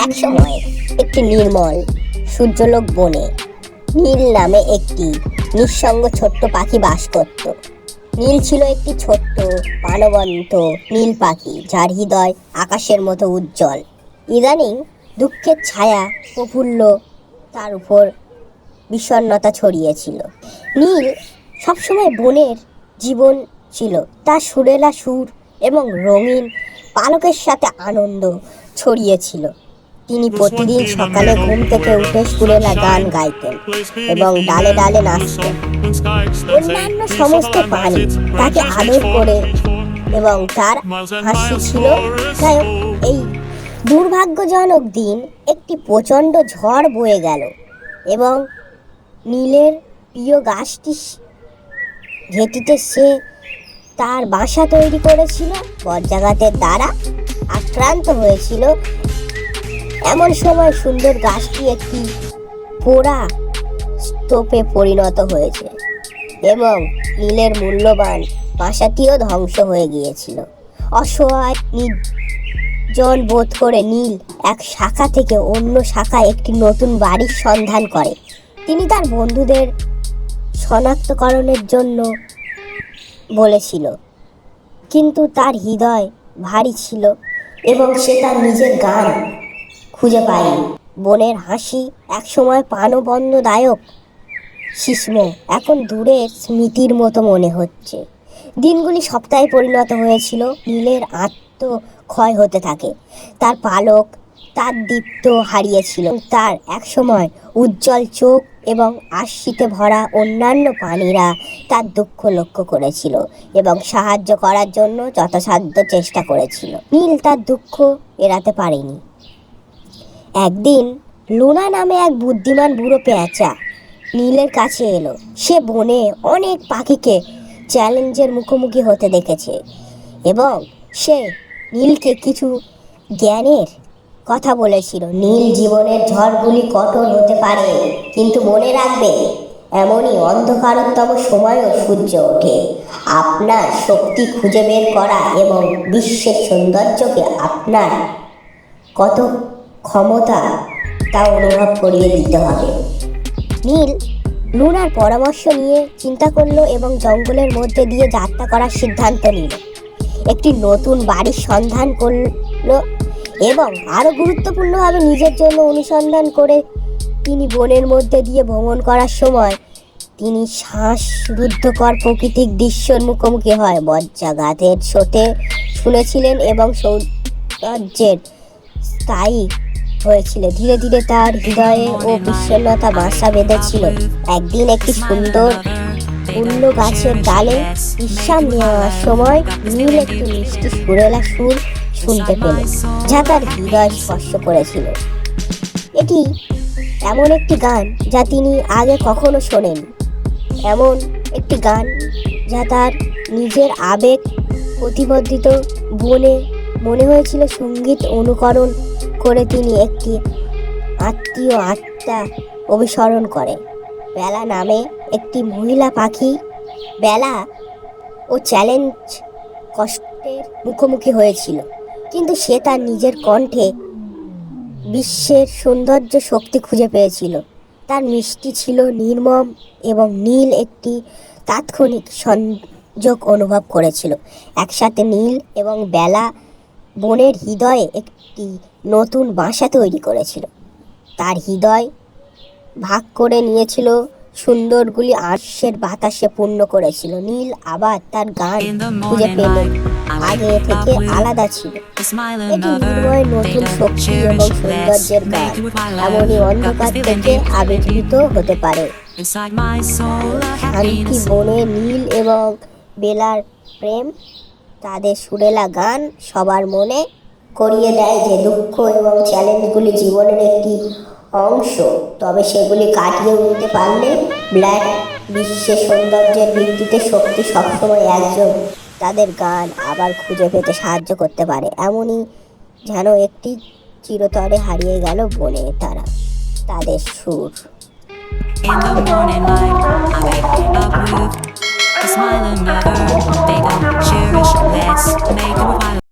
একসময় একটি নির্মল সূর্যলোক বনে নীল নামে একটি নিঃসঙ্গ ছোট্ট পাখি বাস করত। নীল ছিল একটি ছোট্ট প্রাণবন্ত নীল পাখি, যার হৃদয় আকাশের মতো উজ্জ্বল। ইদানিং দুঃখের ছায়া প্রফুল্ল তার উপর বিষণ্ণতা ছড়িয়েছিল। নীল সবসময় বনের জীবন ছিল, তার সুরেলা সুর এবং রঙিন পালকের সাথে আনন্দ ছড়িয়েছিল। তিনি প্রতিদিন সকালে ঘুম থেকে উঠে সুরেলা গান গাইতেন এবং ডালে ডালে নাচতেন। অন্যান্য সমস্ত প্রাণী তাকে আদর করে এবং তার হাসি ছিল। তাই এই দুর্ভাগ্যজনক দিন একটি প্রচণ্ড ঝড় বয়ে গেল এবং নীলের প্রিয় গাছটি ঘেঁটিতে সে তার বাসা তৈরি করেছিল বজ্রাঘাতের দ্বারা আক্রান্ত হয়েছিল। এমন সময় সুন্দর গাছটি একটি পোড়া স্তূপে পরিণত হয়েছে এবং নীলের মূল্যবান বাসাটিও ধ্বংস হয়ে গিয়েছিল। অসহায় নির্জন বোধ করে নীল এক শাখা থেকে অন্য শাখায় একটি নতুন বাড়ির সন্ধান করে। তিনি তার বন্ধুদের শনাক্তকরণের জন্য বলেছিল, কিন্তু তার হৃদয় ভারী ছিল এবং সে তার নিজের গান খুঁজে পায়নি। বনের হাসি একসময় প্রাণবন্তদায়ক শিশ্ন এখন দূরের স্মৃতির মতো মনে হচ্ছে। দিনগুলি সপ্তাহে পরিণত হয়েছিল। নীলের আত্মক্ষয় হতে থাকে, তার পালক তার দীপ্ত হারিয়েছিল। তার একসময় উজ্জ্বল চোখ এবং আশিতে ভরা অন্যান্য প্রাণীরা তার দুঃখ লক্ষ্য করেছিল এবং সাহায্য করার জন্য যথাসাধ্য চেষ্টা করেছিল। নীল তার দুঃখ এড়াতে পারেনি। একদিন লুনা নামে এক বুদ্ধিমান বুড়ো পেঁচা নীলের কাছে এলো। সে বনে অনেক পাখিকে চ্যালেঞ্জের মুখোমুখি হতে দেখেছে এবং সে নীলকে কিছু জ্ঞানের কথা বলেছিল। নীল, জীবনের ঝড়গুলি কঠোর হতে পারে, কিন্তু মনে রাখবে এমনই অন্ধকারতম সময়ও সূর্য ওঠে। আপনার শক্তি খুঁজে বের করা এবং বিশ্বের সৌন্দর্যকে আপনার কত ক্ষমতা তা অনুভব করিয়ে দিতে হবে। নীল লুনার পরামর্শ নিয়ে চিন্তা করলো এবং জঙ্গলের মধ্যে দিয়ে যাত্রা করার সিদ্ধান্ত নিল। একটি নতুন বাড়ির সন্ধান করলো এবং আরও গুরুত্বপূর্ণভাবে নিজের জন্য অনুসন্ধান করে তিনি বনের মধ্যে দিয়ে ভ্রমণ করার সময় তিনি শ্বাসরুদ্ধকর প্রাকৃতিক দৃশ্যের মুখোমুখি হয়। বজ্রাঘাতের স্রোতে শুনেছিলেন এবং সৌন্দর্যের স্থায়ী হয়েছিল। ধীরে ধীরে তার হৃদয়ে ও বিষণ্ণতা বাসা বেঁধেছিল। একদিন একটি সুন্দর পূর্ণ গাছের ডালে বিশ্রাম নেওয়ার সময় নীল একটি মিষ্টি সুরেলা সুর শুনতে পেল, যা তার হৃদয় স্পর্শ করেছিল। এটি এমন একটি গান যা তিনি আগে কখনো শোনেনি, এমন একটি গান যা তার নিজের আবেগ প্রতিবদ্ধিত বলে মনে হয়েছিল। সঙ্গীত অনুকরণ করে তিনি একটি আত্মীয় আত্মা অভিসরণ করে। বেলা নামে একটি মহিলা পাখি বেলা ও চ্যালেঞ্জ কষ্টের মুখোমুখি হয়েছিল, কিন্তু সে তার নিজের কণ্ঠে বিশ্বের সৌন্দর্য শক্তি খুঁজে পেয়েছিল। তার মিষ্টি ছিল নির্মম এবং নীল একটি তাৎক্ষণিক সংযোগ অনুভব করেছিল। একসাথে নীল এবং বেলা বনের হৃদয়ে একটি নতুন বাসা তৈরি করেছিল। তার হৃদয় ভাগ করে নিয়েছিল, সুন্দরগুলি আকাশের বাতাসে পূর্ণ করেছিল। নীল আবার তার গান খুঁজে পেল, আগে থেকে আলাদা ছিল। এটি নির্ময় নতুন শক্তি এবং সৌন্দর্যের গান, এমনই অন্ধকার থেকে আবির্ভূত হতে পারে। শান্তি বনে নীল এবং বেলার প্রেম, তাদের সুরেলা গান সবার মনে করিয়ে দেয় যে দুঃখ এবং চ্যালেঞ্জগুলি জীবনের একটি অংশ, তবে সেগুলি কাটিয়ে উঠতে পারলে ব্ল্যাক বিশ্বের সৌন্দর্যের ভিত্তিতে শক্তি সবসময় একজন তাদের গান আবার খুঁজে পেতে সাহায্য করতে পারে। এমনই যেন একটি চিরতরে হারিয়ে গেল বনে তারা তাদের সুর। In the morning light, I wake up with a smile another. They don't cherish less, make it